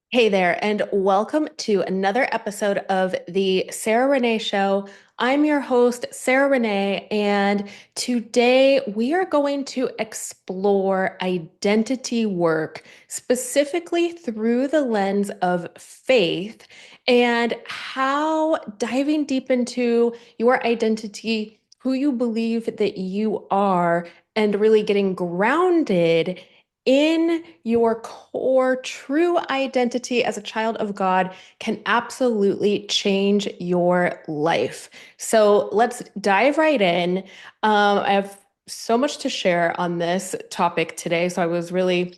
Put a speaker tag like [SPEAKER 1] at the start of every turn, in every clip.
[SPEAKER 1] Hey there, and welcome to another episode of the Sarah Renee Show. I'm your host, Sarah Renee, and today we are going to explore identity work specifically through the lens of faith and how diving deep into your identity, who you believe that you are, and really getting grounded in your core true identity as a child of God can absolutely change your life. So let's dive right in. I have so much to share on this topic today. So I was really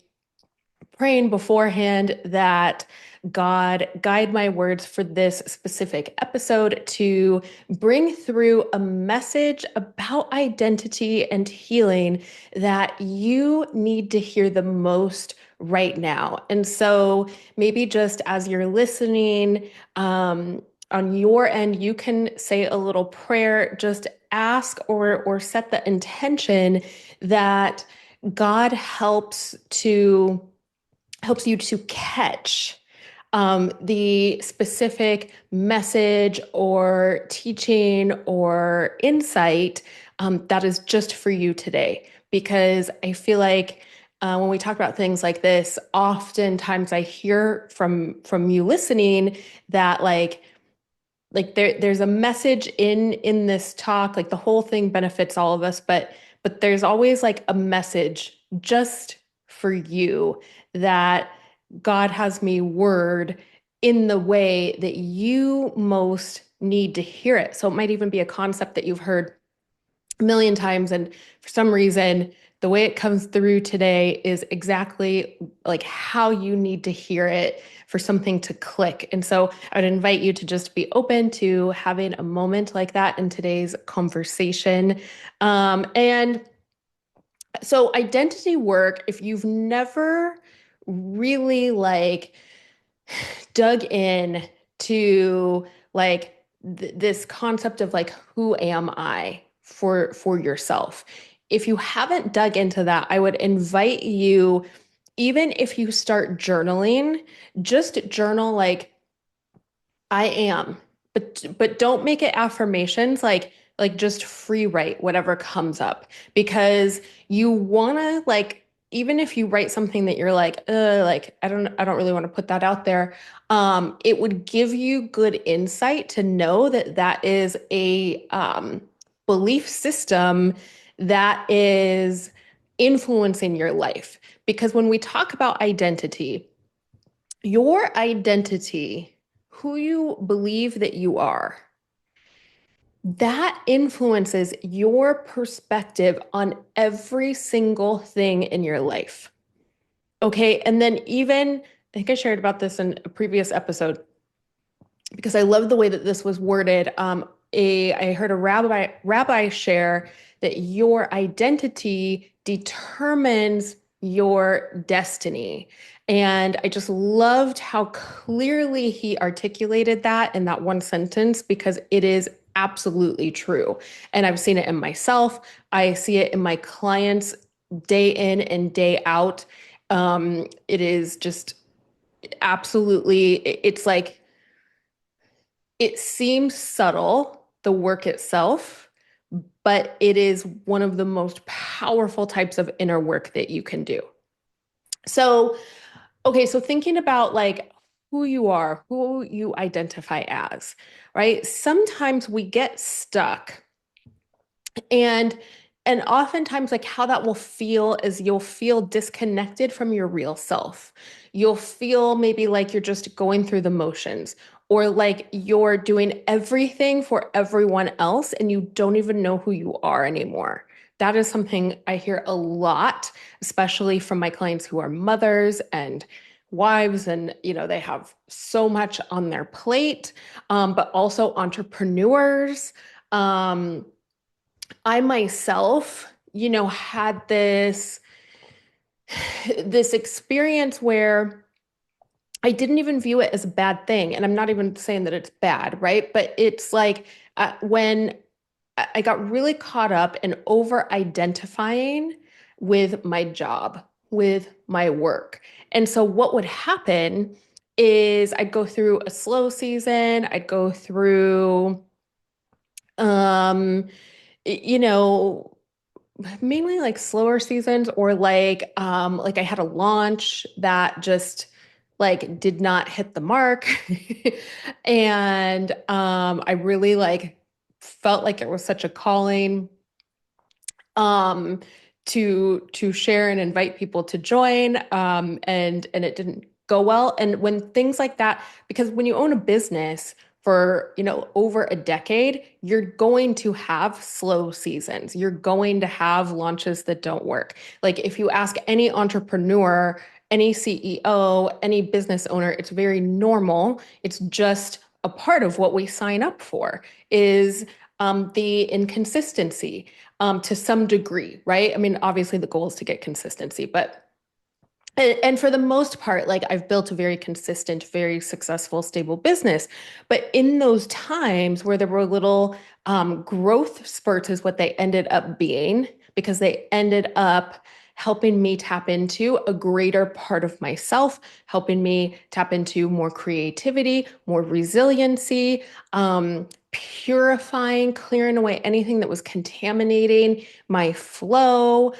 [SPEAKER 1] praying beforehand that God guide my words for this specific episode to bring through a message about identity and healing that you need to hear the most right now. And so maybe just as you're listening, on your end, you can say a little prayer, just ask or set the intention that God helps you to catch the specific message or teaching or insight that is just for you today. Because I feel like when we talk about things like this, oftentimes I hear from you listening that there's a message in this talk, like the whole thing benefits all of us, but there's always like a message just for you that God has me word in the way that you most need to hear it. So it might even be a concept that you've heard a million times. And for some reason, the way it comes through today is exactly like how you need to hear it for something to click. And so I would invite you to just be open to having a moment like that in today's conversation. And so identity work, if you've never really dug in to this concept of like who am I for yourself. If you haven't dug into that, I would invite you, even if you start journaling, just journal like I am, but don't make it affirmations like just free write whatever comes up because you want to like even if you write something that you're like I don't really want to put that out there, it would give you good insight to know that that is a belief system that is influencing your life. Because when we talk about identity, your identity, who you believe that you are, that influences your perspective on every single thing in your life. Okay. And then even, I think I shared about this in a previous episode because I love the way that this was worded. I heard a rabbi share that your identity determines your destiny. And I just loved how clearly he articulated that in that one sentence because it is absolutely true. And I've seen it in myself. I see it in my clients day in and day out. It is just absolutely, it's like, it seems subtle, the work itself, but it is one of the most powerful types of inner work that you can do. So, okay, so thinking about like who you are, who you identify as, right? Sometimes we get stuck and and oftentimes like how that will feel is you'll feel disconnected from your real self. You'll feel maybe like you're just going through the motions or like you're doing everything for everyone else and you don't even know who you are anymore. That is something I hear a lot, especially from my clients who are mothers and wives and they have so much on their plate, but also entrepreneurs. I myself, had this experience where I didn't even view it as a bad thing. And I'm not even saying that it's bad, right? But it's like when I got really caught up in over identifying with my job, with my work. And so what would happen is I'd go through a slow season. I'd go through, um, you know, mainly like slower seasons, or like I had a launch that just like did not hit the mark. And I really like felt like it was such a calling um to share and invite people to join, and it didn't go well. And when things like that, because when you own a business for, over a decade, you're going to have slow seasons. You're going to have launches that don't work. Like if you ask any entrepreneur, any CEO, any business owner, it's very normal. It's just a part of what we sign up for is the inconsistency, to some degree, right? I mean, obviously the goal is to get consistency, but and for the most part, like I've built a very consistent, very successful, stable business. But in those times where there were little growth spurts, is what they ended up being, because they ended up helping me tap into a greater part of myself, helping me tap into more creativity, more resiliency, purifying, clearing away anything that was contaminating my flow,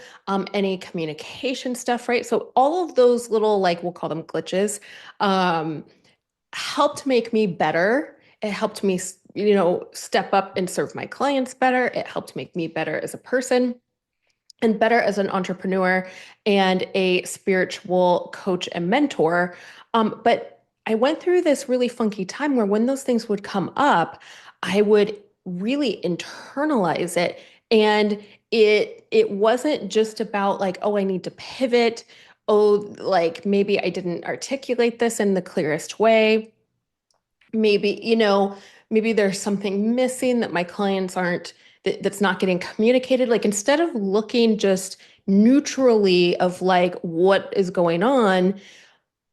[SPEAKER 1] any communication stuff, right? So all of those little, like, we'll call them glitches, um, helped make me better. It helped me, step up and serve my clients better. It helped make me better as a person and better as an entrepreneur and a spiritual coach and mentor. But I went through this really funky time where when those things would come up, I would really internalize it. And it wasn't just about like, oh, I need to pivot. Oh, like maybe I didn't articulate this in the clearest way. Maybe, maybe there's something missing that my clients aren't, that's not getting communicated. Like instead of looking just neutrally of like what is going on,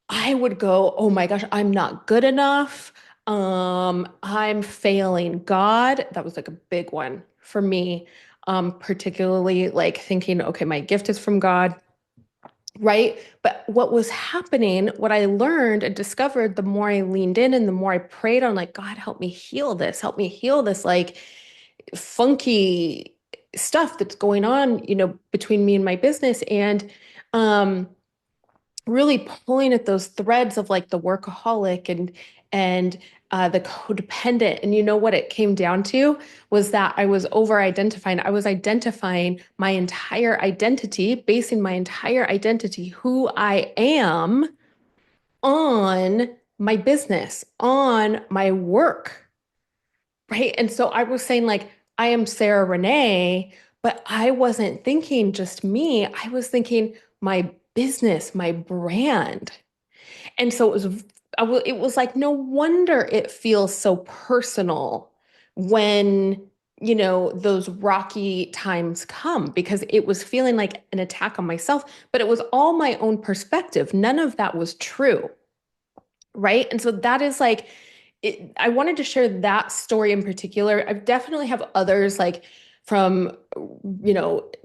[SPEAKER 1] I would go, oh my gosh, I'm not good enough. I'm failing God. That was like a big one for me. Particularly like thinking, okay, my gift is from God, right? But what was happening, what I learned and discovered the more I leaned in and the more I prayed on, like, God, help me heal this, like funky stuff that's going on, between me and my business. And um, really pulling at those threads of like the workaholic and the codependent. And you know what it came down to was that I was over identifying. I was identifying my entire identity, basing my entire identity, who I am, on my business, on my work, right? And so I was saying, like, I am Sarah Renee, but I wasn't thinking just me. I was thinking my business, my brand. And so it was like, no wonder it feels so personal when, those rocky times come, because it was feeling like an attack on myself, but it was all my own perspective. None of that was true. Right. And so that is like, I wanted to share that story in particular. I definitely have others like from,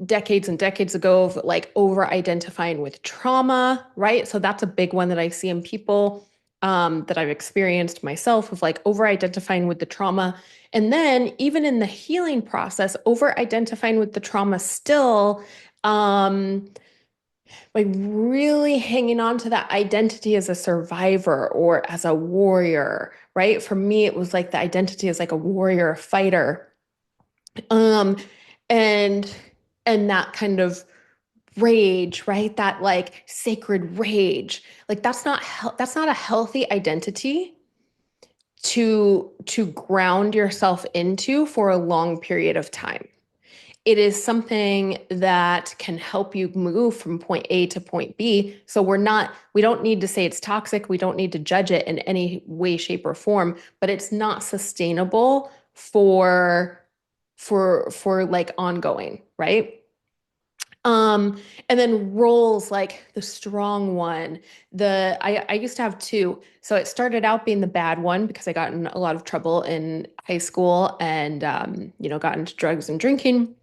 [SPEAKER 1] decades and decades ago of like over identifying with trauma. Right. So that's a big one that I see in people, that I've experienced myself, of like over identifying with the trauma. And then even in the healing process, over identifying with the trauma still, um, like really hanging on to that identity as a survivor or as a warrior, right? For me, it was like the identity as like a warrior, a fighter. Um, and and that kind of rage, right? That like sacred rage. Like that's not a healthy identity to ground yourself into for a long period of time. It is something that can help you move from point A to point B. So we don't need to say it's toxic. We don't need to judge it in any way, shape, or form, but it's not sustainable for like ongoing, right? Um, and then roles like the strong one. I used to have two. So it started out being the bad one because I got in a lot of trouble in high school and got into drugs and drinking.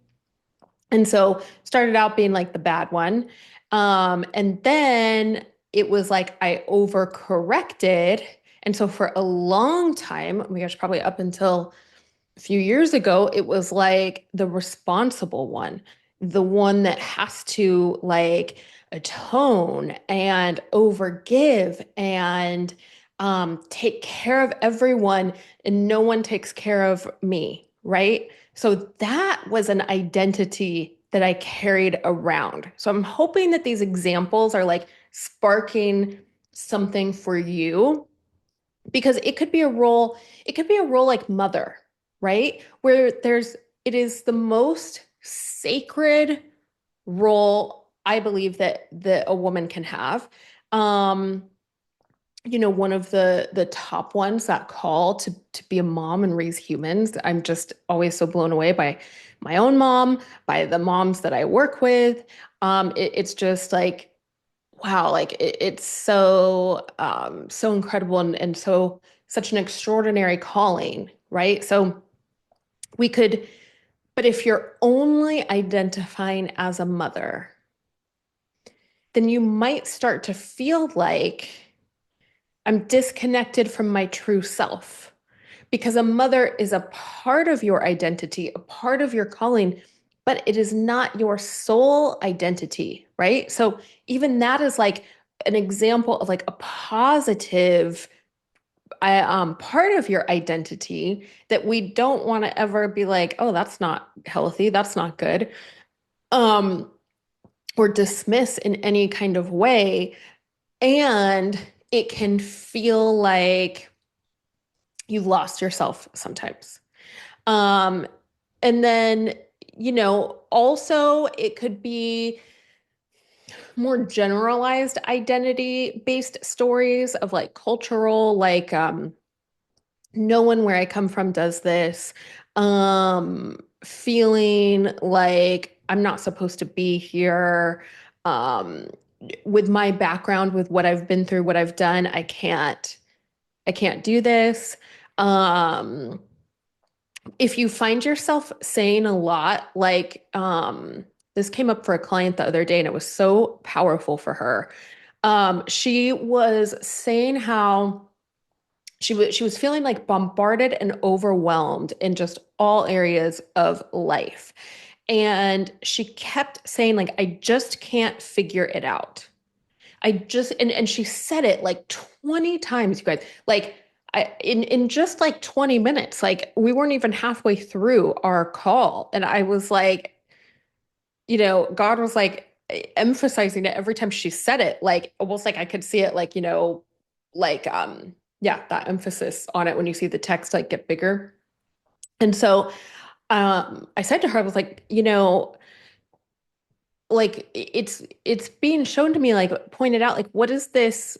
[SPEAKER 1] And so started out being like the bad one. And then it was like I overcorrected. And so for a long time, oh my gosh, probably up until a few years ago, it was like the responsible one, the one that has to like atone and overgive and take care of everyone, and no one takes care of me, right? So that was an identity that I carried around. So I'm hoping that these examples are like sparking something for you, because it could be a role like mother, right? Where it is the most sacred role I believe that a woman can have. Um, one of the top ones, that call to be a mom and raise humans. I'm just always so blown away by my own mom, by the moms that I work with. It's just like, wow, like it's so incredible, and so such an extraordinary calling, right? So we could, but if you're only identifying as a mother, then you might start to feel like I'm disconnected from my true self, because a mother is a part of your identity, a part of your calling, but it is not your sole identity, right? So even that is like an example of like a positive part of your identity that we don't want to ever be like, oh, that's not healthy, that's not good, um, or dismiss in any kind of way. And it can feel like you've lost yourself sometimes. Um, and then, also it could be more generalized identity based stories of like cultural, like, no one where I come from does this. Feeling like I'm not supposed to be here. Um, with my background, with what I've been through, what I've done, I can't do this. Um, if you find yourself saying a lot, like, this came up for a client the other day and it was so powerful for her. She was saying how she was feeling like bombarded and overwhelmed in just all areas of life. And she kept saying, like, I just can't figure it out. And she said it like 20 times, you guys. Like, in just like 20 minutes, like we weren't even halfway through our call. And I was like, God was like emphasizing it every time she said it, like almost like I could see it, like, like, yeah, that emphasis on it when you see the text like get bigger. And so, I said to her, I was like, like it's being shown to me, like pointed out, like what is this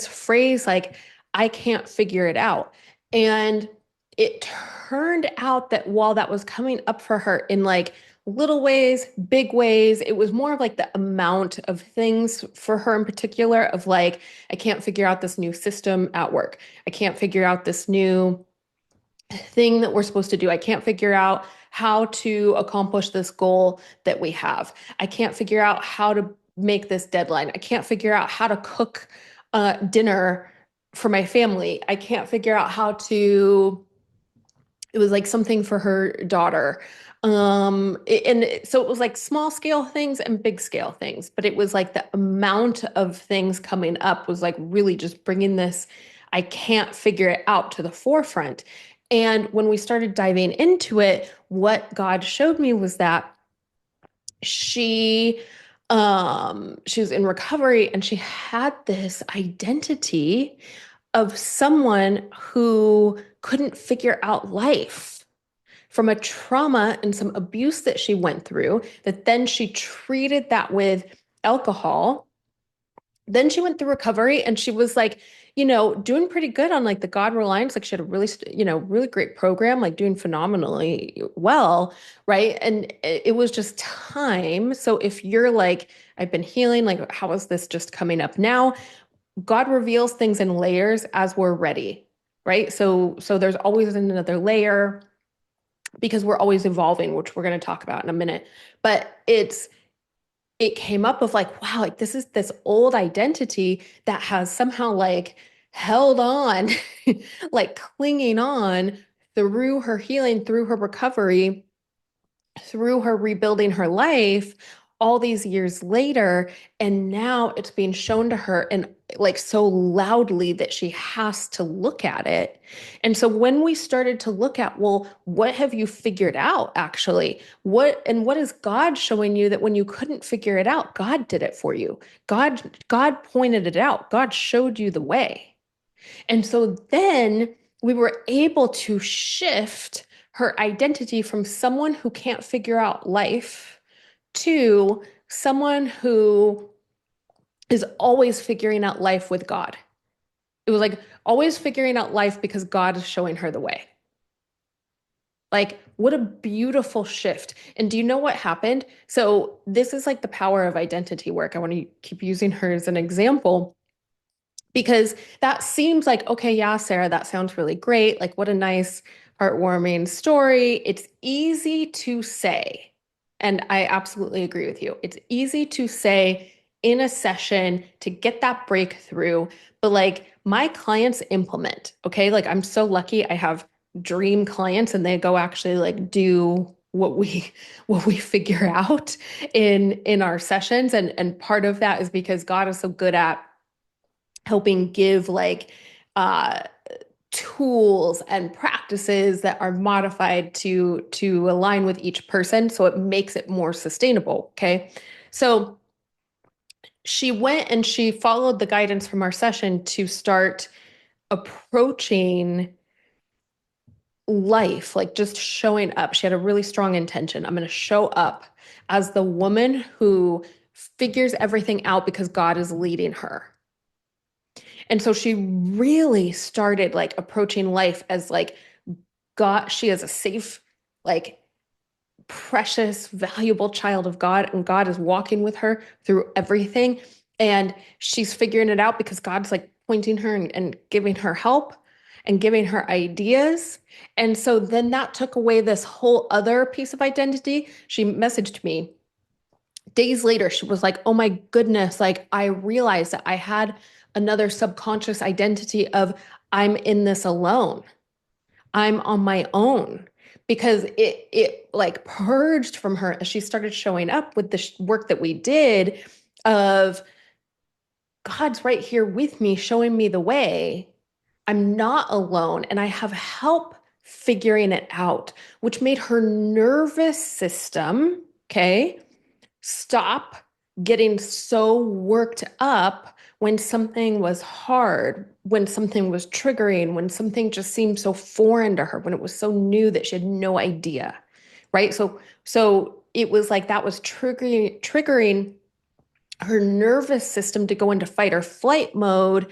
[SPEAKER 1] phrase, like I can't figure it out. And it turned out that while that was coming up for her in like little ways, big ways, it was more of like the amount of things for her in particular, of like, I can't figure out this new system at work, I can't figure out this new thing that we're supposed to do. I can't figure out how to accomplish this goal that we have. I can't figure out how to make this deadline. I can't figure out how to cook dinner for my family. I can't figure out how to, it was like something for her daughter. So it was like small scale things and big scale things, but it was like the amount of things coming up was like really just bringing this, I can't figure it out, to the forefront. And when we started diving into it, what God showed me was that she she was in recovery and she had this identity of someone who couldn't figure out life from a trauma and some abuse that she went through, that then she treated that with alcohol. Then she went through recovery and she was like, doing pretty good on like the God Reliance. Like she had a really, really great program, like doing phenomenally well. Right. And it was just time. So if you're like, I've been healing, like, how is this just coming up now? God reveals things in layers as we're ready. Right. So there's always another layer, because we're always evolving, which we're going to talk about in a minute. But it came up of like, wow, like this is this old identity that has somehow like held on, like clinging on through her healing, through her recovery, through her rebuilding her life all these years later. And now it's being shown to her and like so loudly that she has to look at it. And so when we started to look at, well, what have you figured out actually? What is God showing you that when you couldn't figure it out, God did it for you? God pointed it out. God showed you the way. And so then we were able to shift her identity from someone who can't figure out life to someone who is always figuring out life with God. It was like always figuring out life because God is showing her the way. Like, what a beautiful shift. And do you know what happened? So, this is like the power of identity work. I want to keep using her as an example because that seems like, okay, yeah, Sarah, that sounds really great. Like, what a nice, heartwarming story. It's easy to say, and I absolutely agree with you. It's easy to say in a session to get that breakthrough, but like my clients implement, okay? Like, I'm so lucky I have dream clients and they go actually like do what we figure out in our sessions, and part of that is because God is so good at helping give like uh tools and practices that are modified to align with each person, so it makes it more sustainable. Okay, so she went and she followed the guidance from our session to start approaching life, like just showing up. She had a really strong intention. I'm going to show up as the woman who figures everything out because God is leading her. And so she really started like approaching life as like God, she is a safe, like precious, valuable child of God, and God is walking with her through everything. And she's figuring it out because God's like pointing her and giving her help and giving her ideas. And so then that took away this whole other piece of identity. She messaged me days later. She was like, oh my goodness, like I realized that I had another subconscious identity of I'm in this alone. I'm on my own, because it like purged from her as she started showing up with the work that we did of God's right here with me, showing me the way. I'm not alone and I have help figuring it out, which made her nervous system, okay, stop getting so worked up when something was hard, when something was triggering, when something just seemed so foreign to her, when it was so new that she had no idea, right? So it was like that was triggering her nervous system to go into fight or flight mode.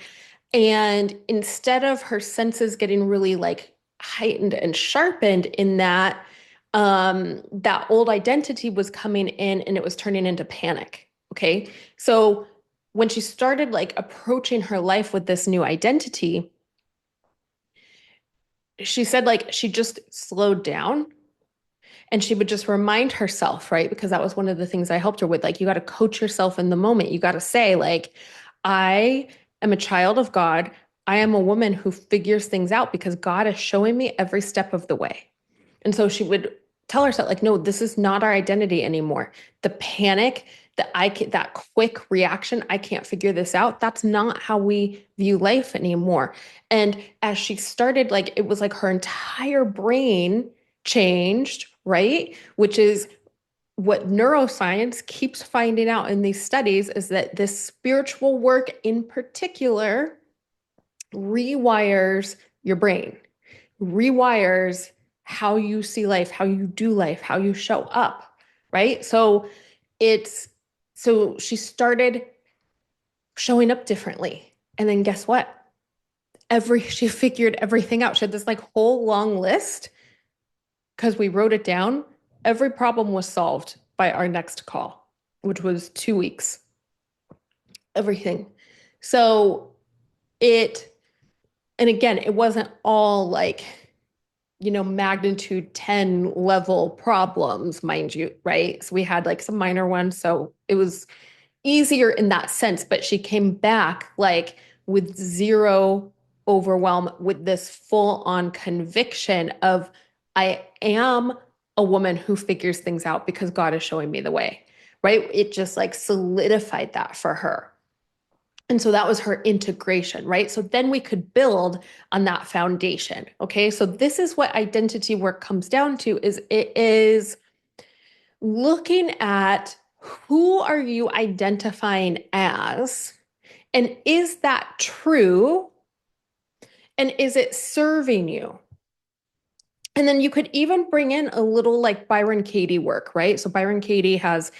[SPEAKER 1] And instead of her senses getting really like heightened and sharpened in that, that old identity was coming in and it was turning into panic. Okay. So when she started like approaching her life with this new identity, she said like she just slowed down and she would just remind herself, right? Because that was one of the things I helped her with. Like, you got to coach yourself in the moment. You got to say, like, I am a child of God. I am a woman who figures things out because God is showing me every step of the way. And so she would tell herself, like, no, this is not our identity anymore. The panic, that quick reaction, I can't figure this out. That's not how we view life anymore. And as she started, like, it was like her entire brain changed, right? Which is what neuroscience keeps finding out in these studies, is that this spiritual work in particular rewires your brain, rewires how you see life, how you do life, how you show up, right? It's so she started showing up differently. And then guess what? She figured everything out. She had this like whole long list because we wrote it down. Every problem was solved by our next call, which was 2 weeks. Everything. So it, and again, it wasn't all like magnitude 10 level problems, mind you, right? So we had like some minor ones. So it was easier in that sense, but she came back like with zero overwhelm, with this full on conviction of, I am a woman who figures things out because God is showing me the way, right? It just like solidified that for her. And so that was her integration, right? So then we could build on that foundation. Okay. So this is what identity work comes down to, is it is looking at, who are you identifying as? And is that true? And is it serving you? And then you could even bring in a little like Byron Katie work, right? So Byron Katie has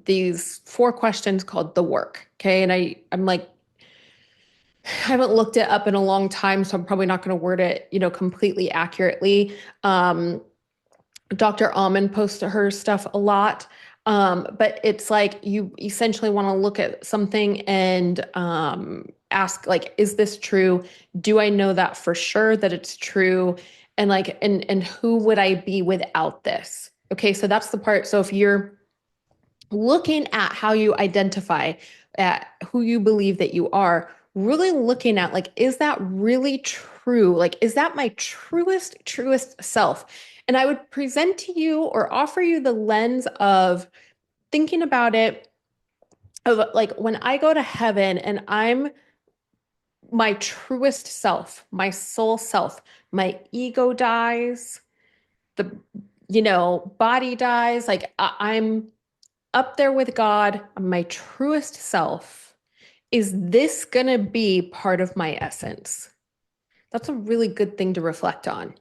[SPEAKER 1] these 4 questions called the work. Okay. And I'm like, I haven't looked it up in a long time, so I'm probably not going to word it, completely accurately. Dr. Almond posts her stuff a lot. But it's like you essentially want to look at something and ask, like, is this true? Do I know that for sure that it's true? And like, and who would I be without this? Okay, so that's the part. So if you're looking at how you identify, at who you believe that you are, really looking at like, is that really true? Like, is that my truest self? And I would present to you or offer you the lens of thinking about it, of like, when I go to heaven and I'm my truest self, my soul self, my ego dies, the body dies, like I'm up there with God, my truest self. Is this going to be part of my essence? That's a really good thing to reflect on.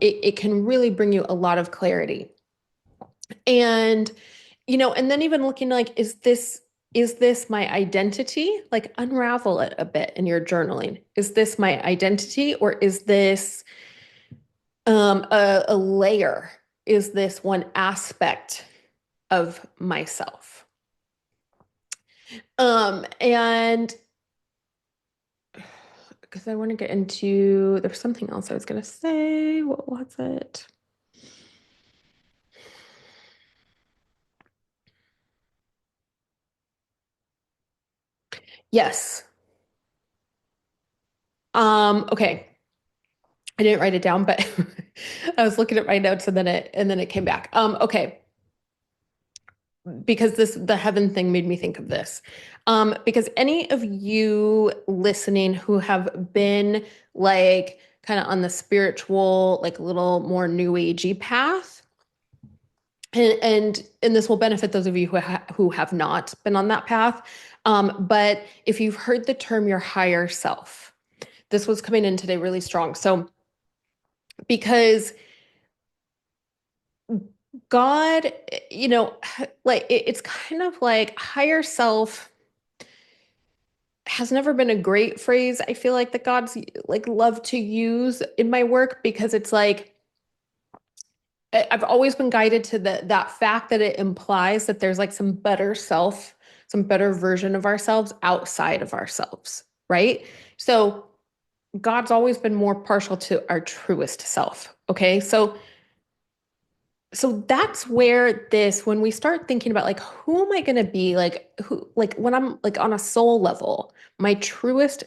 [SPEAKER 1] It can really bring you a lot of clarity. And, and then even looking like, is this my identity? Like, unravel it a bit in your journaling. Is this my identity, or is this a layer? Is this one aspect of myself? And because I want to get into, there's something else I was going to say. What was it? Yes. Okay. I didn't write it down, but I was looking at my notes, and then it came back. Okay. Because the heaven thing made me think of this. Because any of you listening who have been like kind of on the spiritual, like a little more new agey path, and this will benefit those of you who have not been on that path. But if you've heard the term your higher self, this was coming in today really strong. So because God, like it's kind of like higher self has never been a great phrase. I feel like that God's like love to use in my work, because it's like I've always been guided to that fact that it implies that there's like some better self, some better version of ourselves outside of ourselves, right? So God's always been more partial to our truest self. Okay. So that's where when we start thinking about like, who am I going to be? Like like when I'm like on a soul level, my truest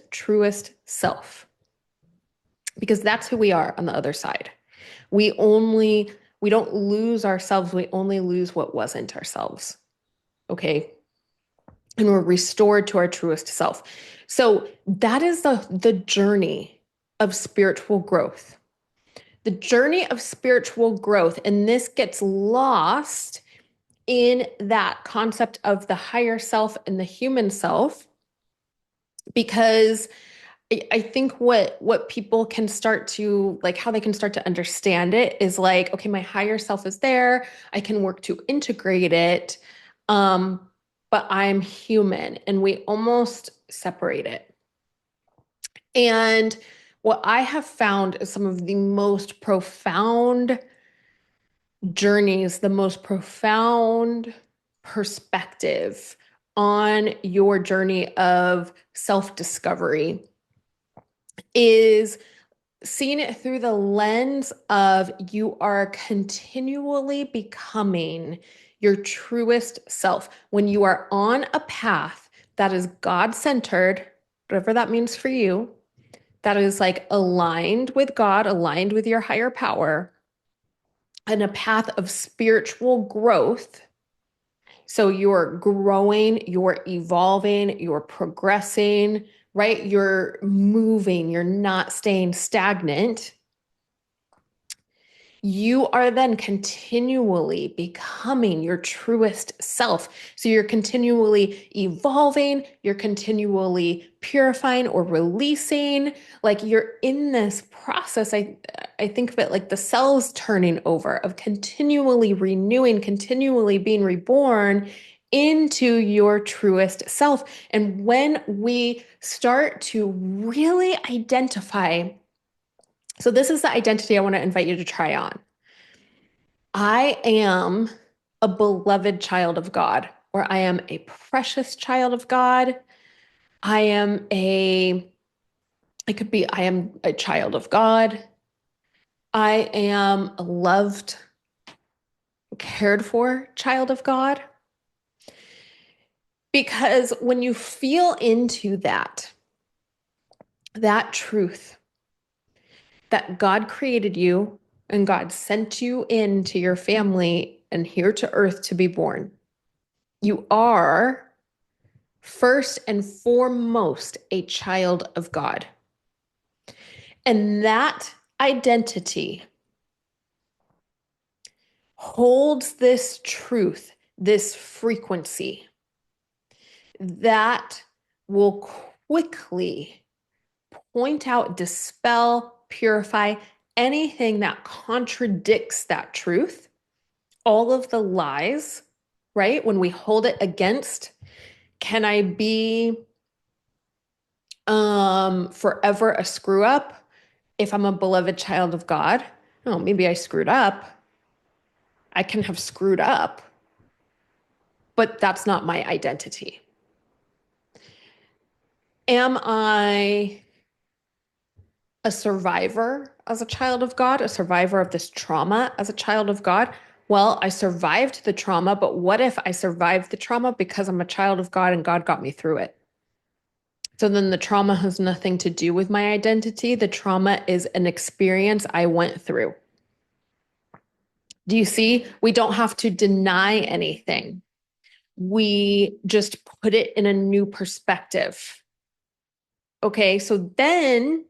[SPEAKER 1] self, because that's who we are on the other side. We don't lose ourselves. We only lose what wasn't ourselves. Okay. And we're restored to our truest self. So that is the journey of spiritual growth. The journey of spiritual growth. And this gets lost in that concept of the higher self and the human self, because I think what people can start to like, how they can start to understand it is like, okay, my higher self is there. I can work to integrate it. But I'm human, and we almost separate it. And what I have found is some of the most profound journeys, the most profound perspective on your journey of self-discovery is seeing it through the lens of you are continually becoming your truest self. When you are on a path that is God-centered, whatever that means for you, that is like aligned with God, aligned with your higher power, and a path of spiritual growth. So you're growing, you're evolving, you're progressing, right? You're moving, you're not staying stagnant. You are then continually becoming your truest self. So you're continually evolving, you're continually purifying or releasing. Like you're in this process. I think of it like the cells turning over, of continually renewing, continually being reborn into your truest self. And when we start to really identify, so this is the identity I want to invite you to try on. I am a beloved child of God, or I am a precious child of God. I am a, it could be, I am a child of God. I am a loved, cared for child of God. Because when you feel into that truth, that God created you and God sent you into your family and here to earth to be born, you are first and foremost a child of God. And that identity holds this truth, this frequency that will quickly point out, dispel, purify anything that contradicts that truth, all of the lies, right? When we hold it against, can I be forever a screw up if I'm a beloved child of God? Oh, maybe I screwed up. I can have screwed up, but that's not my identity. Am I a survivor as a child of God, a survivor of this trauma as a child of God? Well, I survived the trauma, but what if I survived the trauma because I'm a child of God and God got me through it? So then the trauma has nothing to do with my identity. The trauma is an experience I went through. Do you see? We don't have to deny anything. We just put it in a new perspective. Okay, so then,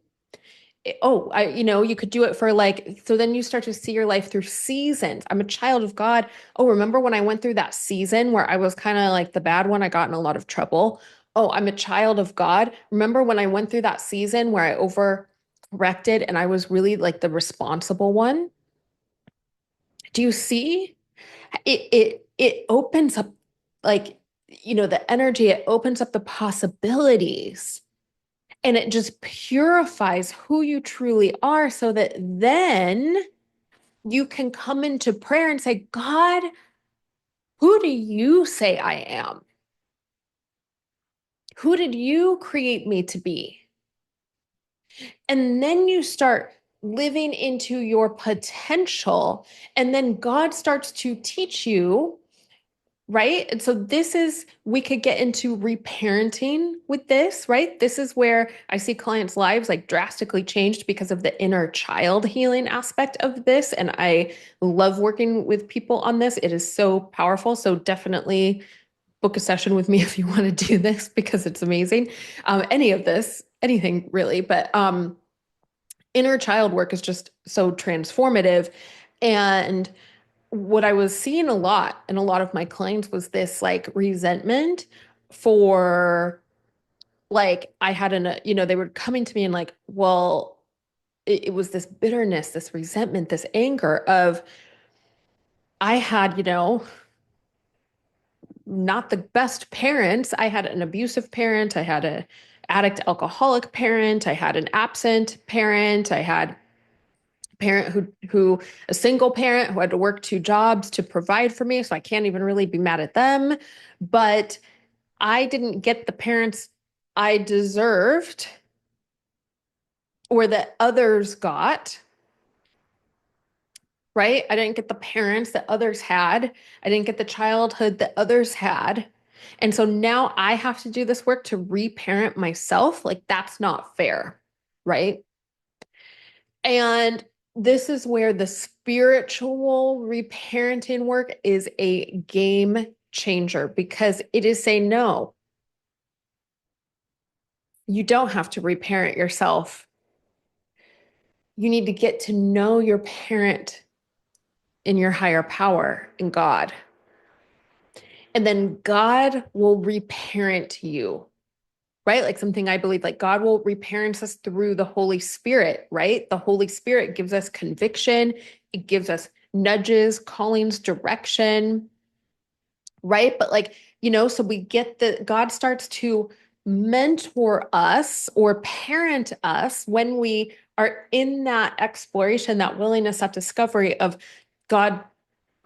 [SPEAKER 1] you could do it for like, so then you start to see your life through seasons. I'm a child of God. Oh, remember when I went through that season where I was kind of like the bad one? I got in a lot of trouble. Oh, I'm a child of God. Remember when I went through that season where I overcorrected and I was really like the responsible one? Do you see? It opens up, like, the energy, it opens up the possibilities, and it just purifies who you truly are, so that then you can come into prayer and say, God, who do you say I am? Who did you create me to be? And then you start living into your potential, and then God starts to teach you. Right. And so we could get into reparenting with this, right? This is where I see clients' lives like drastically changed because of the inner child healing aspect of this. And I love working with people on this. It is so powerful. So definitely book a session with me if you want to do this, because it's amazing. Any of this, anything really, but inner child work is just so transformative. And what I was seeing a lot in a lot of my clients was this like resentment for, like, I had they were coming to me and like, well, it was this bitterness, this resentment, this anger of, I had, not the best parents. I had an abusive parent. I had a addict alcoholic parent. I had an absent parent. I had parent who a single parent who had to work two jobs to provide for me, so I can't even really be mad at them. But I didn't get the parents I deserved or that others got, right? I didn't get the parents that others had. I didn't get the childhood that others had. And so now I have to do this work to reparent myself. Like, that's not fair, right? And this is where the spiritual reparenting work is a game changer, because it is saying, no, you don't have to reparent yourself. You need to get to know your parent in your higher power in God. And then God will reparent you, right? Like, something I believe, like, God will reparent us through the Holy Spirit, right? The Holy Spirit gives us conviction, it gives us nudges, callings, direction, right? But like, so we get that God starts to mentor us or parent us when we are in that exploration, that willingness, that discovery of, God,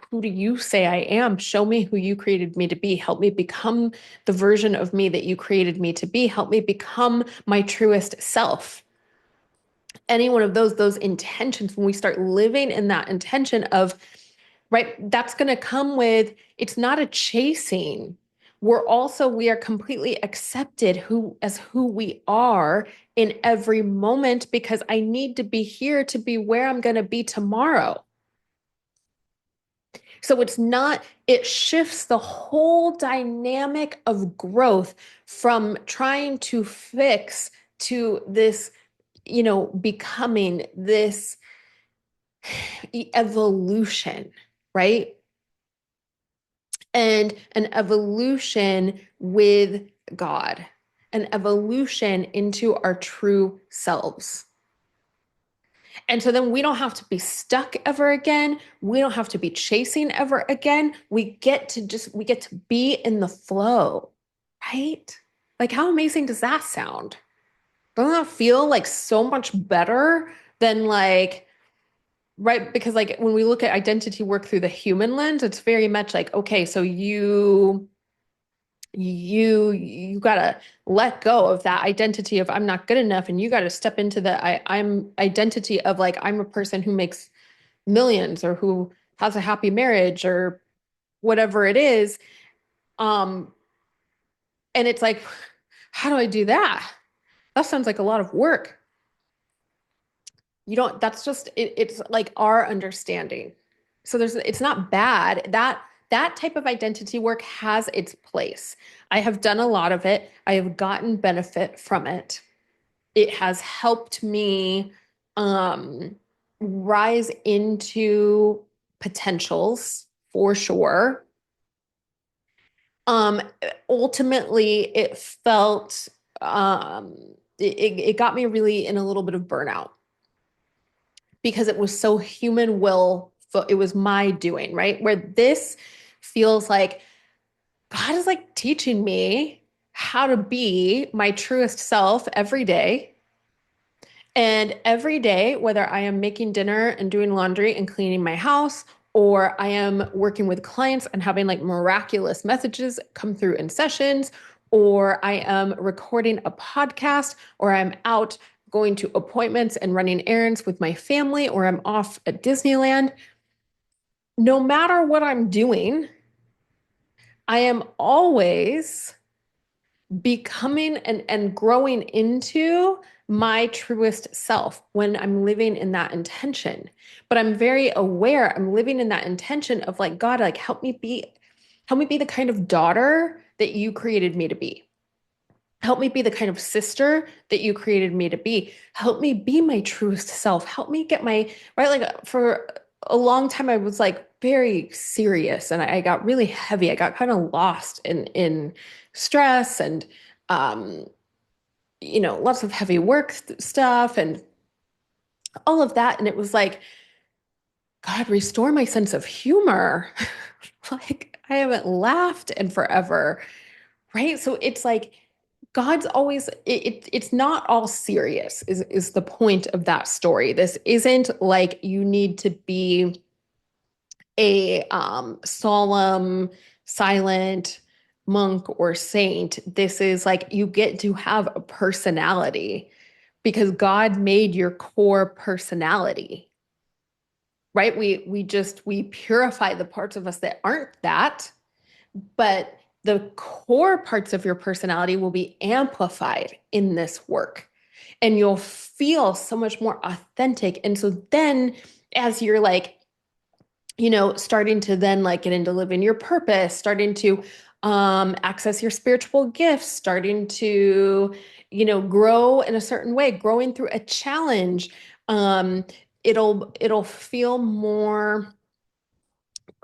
[SPEAKER 1] who do you say I am? Show me who you created me to be. Help me become the version of me that you created me to be. Help me become my truest self. Any one of those intentions, when we start living in that intention of, right, that's going to come with, it's not a chasing. We are completely accepted who we are in every moment, because I need to be here to be where I'm going to be tomorrow. So it shifts the whole dynamic of growth from trying to fix to this, becoming this evolution, right? And an evolution with God, an evolution into our true selves. And so then we don't have to be stuck ever again. We don't have to be chasing ever again. We get to be in the flow, right? Like, how amazing does that sound? Doesn't that feel like so much better than, like, right? Because, like, when we look at identity work through the human lens, it's very much like, okay, so you gotta let go of that identity of I'm not good enough, and you gotta step into the I'm identity of, like, I'm a person who makes millions, or who has a happy marriage, or whatever it is. Um, and it's like, how do I do that? That sounds like a lot of work. That's just it's like our understanding. So it's not bad. That type of identity work has its place. I have done a lot of it. I have gotten benefit from it. It has helped me um rise into potentials, for sure. Um, Ultimately, it felt it got me really in a little bit of burnout, because it was so human will. It was my doing, right? Where this feels like God is, like, teaching me how to be my truest self every day. And every day, whether I am making dinner and doing laundry and cleaning my house, or I am working with clients and having, like, miraculous messages come through in sessions, or I am recording a podcast, or I'm out going to appointments and running errands with my family, or I'm off at Disneyland, no matter what I'm doing, I am always becoming and growing into my truest self when I'm living in that intention. But I'm very aware I'm living in that intention of, like, God, like, help me be the kind of daughter that you created me to be. Help me be the kind of sister that you created me to be. Help me be my truest self. Help me get my, right? Like, for a long time, I was, like, very serious, and I got really heavy. I got kind of lost in stress and, um, lots of heavy work stuff and all of that. And it was like, God, restore my sense of humor. Like, I haven't laughed in forever, right? So it's like, God's always it's not all serious is the point of that story. This isn't like you need to be a solemn, silent monk or saint. This is like, you get to have a personality, because God made your core personality, right? We purify the parts of us that aren't that, but the core parts of your personality will be amplified in this work, and you'll feel so much more authentic. And so then as you're like, starting to then like get into living your purpose, starting to access your spiritual gifts, starting to, grow in a certain way, growing through a challenge, um, it'll feel more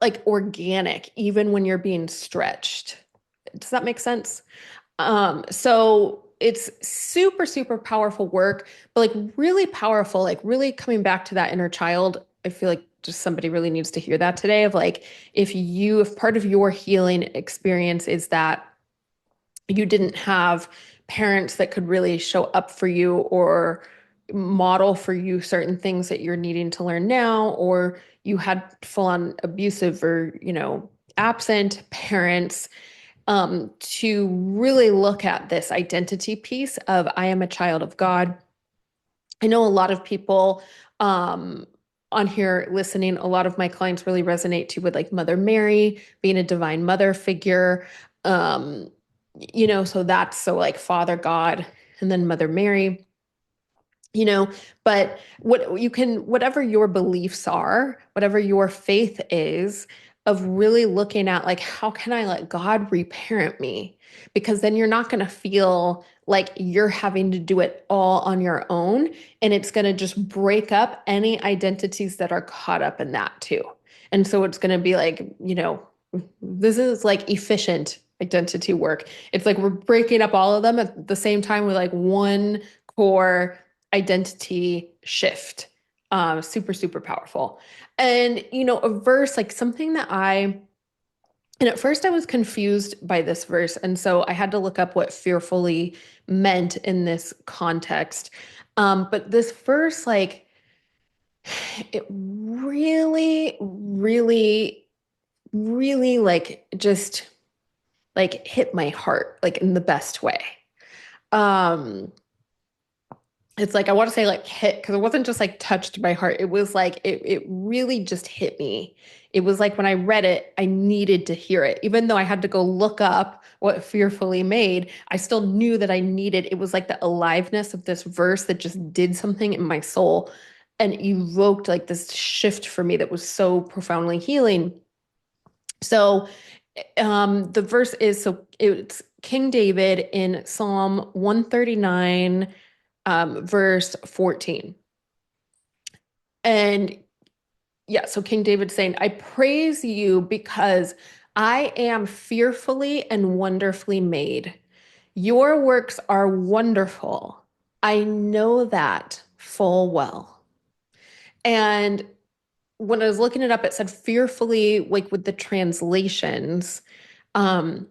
[SPEAKER 1] like organic, even when you're being stretched. Does that make sense? So it's super, super powerful work, but like really powerful, like really coming back to that inner child. I feel like just somebody really needs to hear that today of like, if part of your healing experience is that you didn't have parents that could really show up for you or model for you certain things that you're needing to learn now, or you had full on abusive or, absent parents, to really look at this identity piece of I am a child of God. I know a lot of people on here listening, a lot of my clients really resonate too with like Mother Mary, being a divine mother figure. Um, so that's so like Father God and then Mother Mary, you know, but whatever your beliefs are, whatever your faith is, of really looking at like, how can I let God reparent me? Because then you're not going to feel like you're having to do it all on your own. And it's going to just break up any identities that are caught up in that too. And so it's going to be like, this is like efficient identity work. It's like we're breaking up all of them at the same time with like one core identity shift. Super, super powerful. And, a verse, like something and at first I was confused by this verse. And so I had to look up what fearfully meant in this context. But this verse, like, it really, really, really like just like hit my heart, like in the best way. Um, it's like I want to say like hit because it wasn't just like touched my heart. It was like it really just hit me. It was like when I read it, I needed to hear it. Even though I had to go look up what fearfully made, I still knew that I needed it was like the aliveness of this verse that just did something in my soul and evoked like this shift for me that was so profoundly healing. So the verse is so it's King David in Psalm 139 verse 14. And yeah, so King David saying, I praise you because I am fearfully and wonderfully made. Your works are wonderful. I know that full well. And when I was looking it up, it said fearfully, like with the translations, um,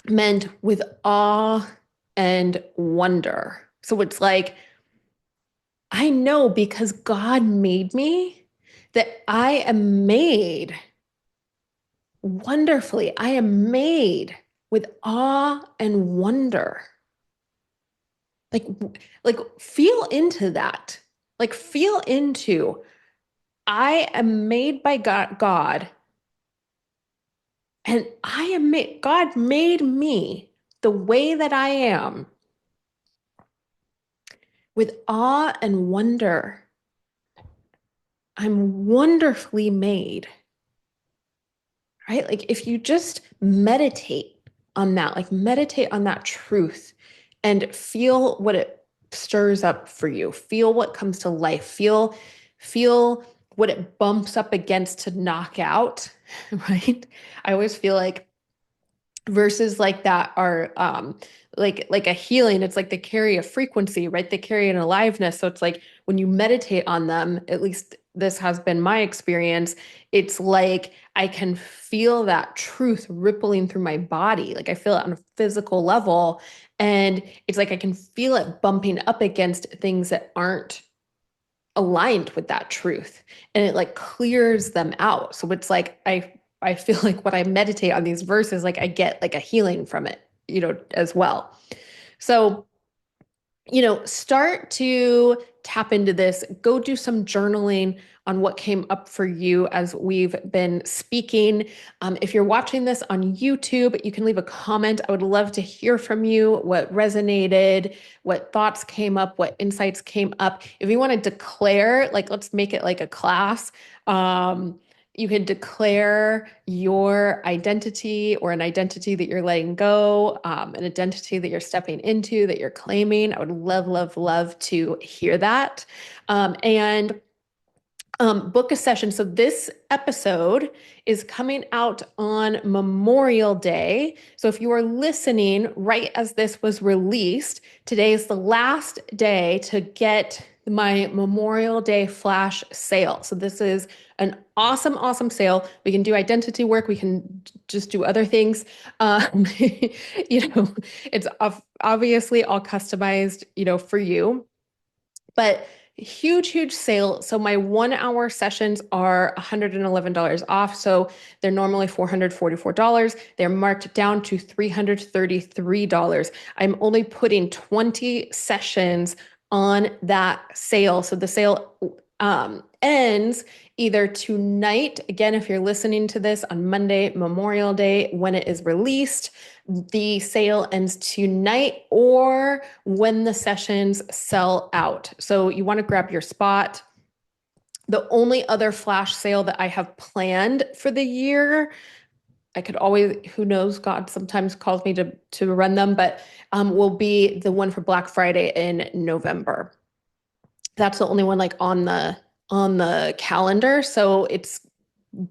[SPEAKER 1] meant with awe and wonder. So it's like, I know because God made me that I am made wonderfully. I am made with awe and wonder. Like, like feel into that. Like feel into I am made by God, and I am made, God made me the way that I am with awe and wonder. I'm wonderfully made. Right? Like if you just meditate on that, like meditate on that truth and feel what it stirs up for you, feel what comes to life, feel what it bumps up against to knock out, right? I always feel like verses like that are like a healing. It's like they carry a frequency, right? They carry an aliveness. So it's like when you meditate on them, at least this has been my experience, it's like I can feel that truth rippling through my body. Like I feel it on a physical level, and it's like I can feel it bumping up against things that aren't aligned with that truth, and it like clears them out. So it's like I feel like when I meditate on these verses, like I get like a healing from it, as well. So start to tap into this. Go do some journaling on what came up for you as we've been speaking. If you're watching this on YouTube, you can leave a comment. I would love to hear from you, what resonated, what thoughts came up, what insights came up. If you want to declare, like, let's make it like a class. You can declare your identity or an identity that you're letting go, an identity that you're stepping into, that you're claiming. I would love, love, love to hear that. And book a session. So this episode is coming out on Memorial Day. So if you are listening right as this was released, today is the last day to get my Memorial Day flash sale. So this is an awesome, awesome sale. We can do identity work. We can just do other things. It's obviously all customized, for you. But huge, huge sale. So my 1 hour sessions are $111 off. So they're normally $444. They're marked down to $333. I'm only putting 20 sessions on that sale. So the sale ends either tonight, again, if you're listening to this on Monday, Memorial Day, when it is released, the sale ends tonight, or when the sessions sell out. So you want to grab your spot. The only other flash sale that I have planned for the year, I could always, who knows, God sometimes calls me to run them, but will be the one for Black Friday in November. That's the only one like on the calendar. So it's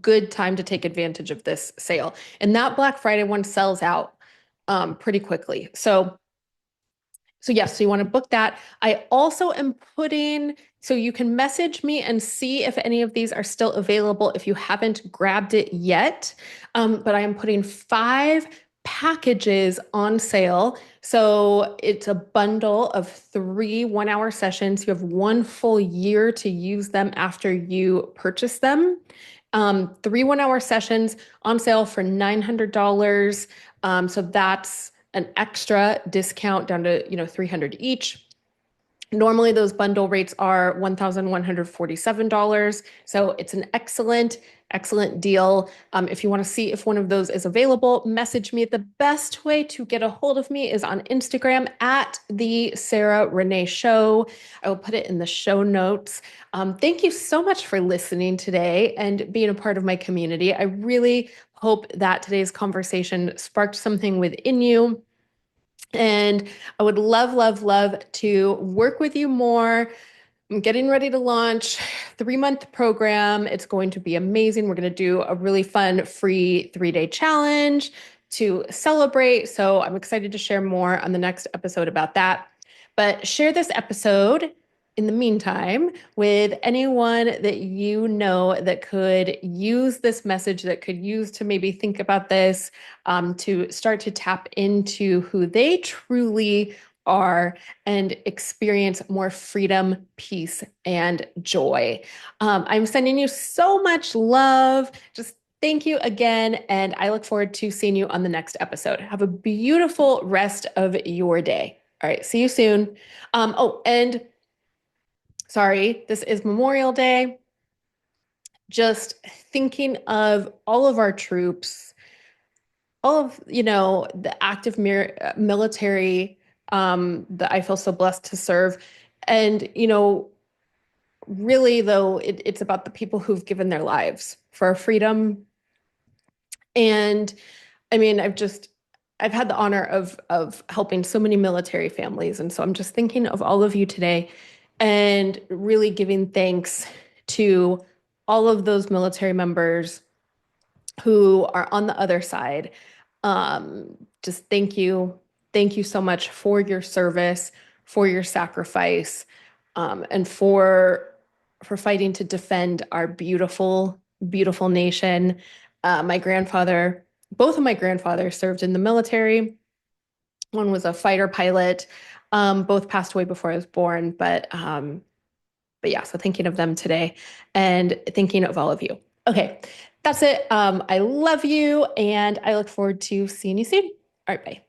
[SPEAKER 1] good time to take advantage of this sale. And that Black Friday one sells out pretty quickly. So yes, so you want to book that. I also am putting, so you can message me and see if any of these are still available if you haven't grabbed it yet. But I am putting 5 packages on sale. So it's a bundle of 3 1 hour sessions. You have 1 full year to use them after you purchase them. 3 1 hour sessions on sale for $900. So that's an extra discount down to, $300 each. Normally those bundle rates are $1,147. So it's an excellent, excellent deal. If you want to see if one of those is available, message me. The best way to get a hold of me is on Instagram at the Sarah Renee Show. I will put it in the show notes. Thank you so much for listening today and being a part of my community. I really hope that today's conversation sparked something within you. And I would love, love, love to work with you more. I'm getting ready to launch 3-month program. It's going to be amazing. We're going to do a really fun free 3-day challenge to celebrate. So I'm excited to share more on the next episode about that. But share this episode in the meantime with anyone that you know that could use this message, that could use to maybe think about this, to start to tap into who they truly are and experience more freedom, peace, and joy. I'm sending you so much love. Just thank you again. And I look forward to seeing you on the next episode. Have a beautiful rest of your day. All right. See you soon. And sorry, this is Memorial Day. Just thinking of all of our troops, all of, the active military that I feel so blessed to serve. And, really though, it's about the people who've given their lives for our freedom. And I mean, I've had the honor of helping so many military families. And so I'm just thinking of all of you today and really giving thanks to all of those military members who are on the other side. Just thank you. Thank you so much for your service, for your sacrifice, and for fighting to defend our beautiful, beautiful nation. Both of my grandfathers served in the military. One was a fighter pilot. Both passed away before I was born, but yeah, so thinking of them today and thinking of all of you. Okay, that's it. I love you and I look forward to seeing you soon. All right, bye.